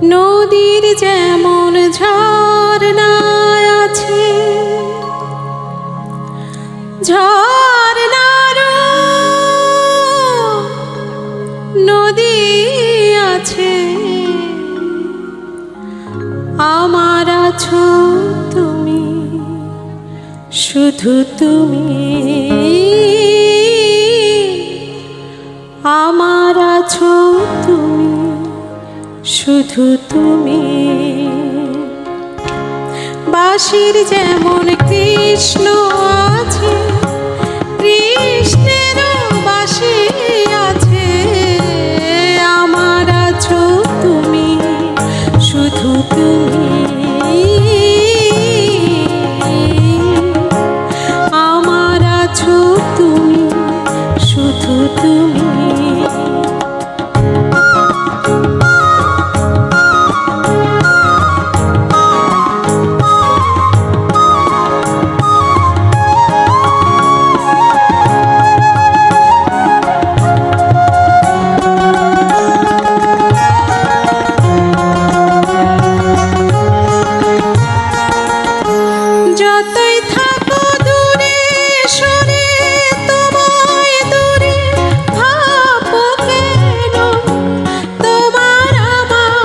নদীর যেমন ঝর্ণা আছে, ঝর্ণার নদী আছে, আমার আছো তুমি, শুধু তুমি, আমার আছো তুমি, শুধু তুমি। বাঁশির যেমন কৃষ্ণ আছে, কৃষ্ণেরও বাঁশি আছে, আমার আছো তুমি, শুধু তুমি, আমার আছো তুমি, শুধু তুমি। যতই থাকো দূরে সরে, তোমায় দূরে ভাবো কেন, তোমার আমার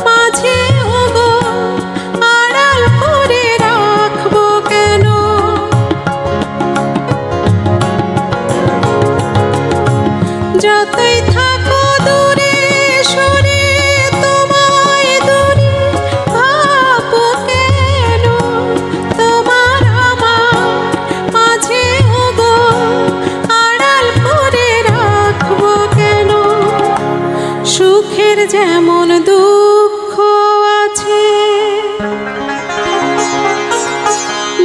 মাঝে ওগো আড়াল করে রাখবো কেন। যতই থাকো দূরে সরে, তোমায় দূরে ভাবো কেন, তোমার আমার মাঝে ওগো আড়াল করে রাখবো কেন। সুখের যেমন দুঃখ আছে,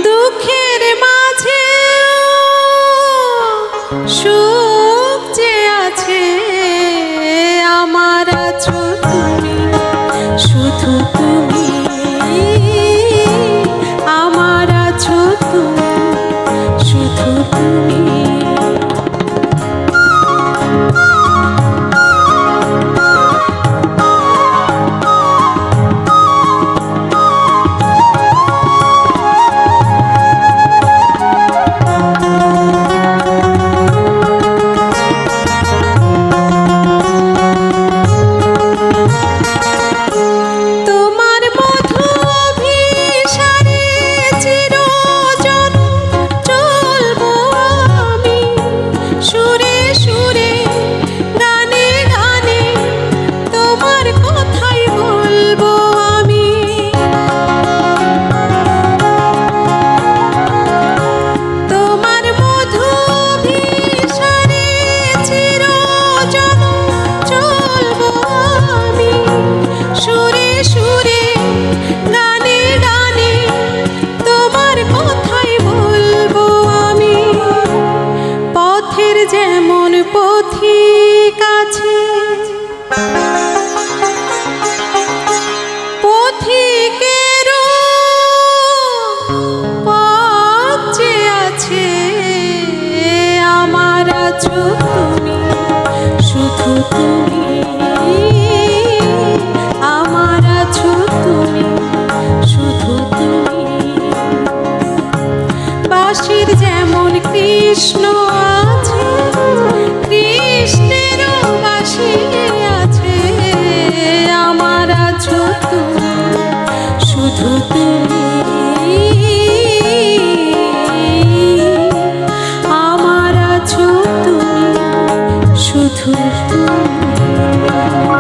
দুঃখের মাঝে সুখ যে আছে, আমার আছো তুমি, শুধু তুমি, আমার আছো তুমি, শুধু তুমি। তোমার মধু অভিসারে চিরজনম চলবো আমি, সুরে সুরে গানে গানে তোমার কথাই বলবো আমি। তোমার মধু অভিসারে চিরজনম চলবো আমি, সুরে সুরে গানে গানে তোমার কথাই বলবো আমি। পথের যেমন পথিক আছে, পথিকেরও পথ যে আছে, আমার আছো তুমি, শুধু তুমি, আমার আছো তুমি, শুধু তুমি। বাঁশির যেমন কৃষ্ণ আছে, কৃষ্ণেরও বাঁশি আছে, আমার আছো তুমি, শুধু তুমি, আমার আছো তুমি, শুধু তুমি।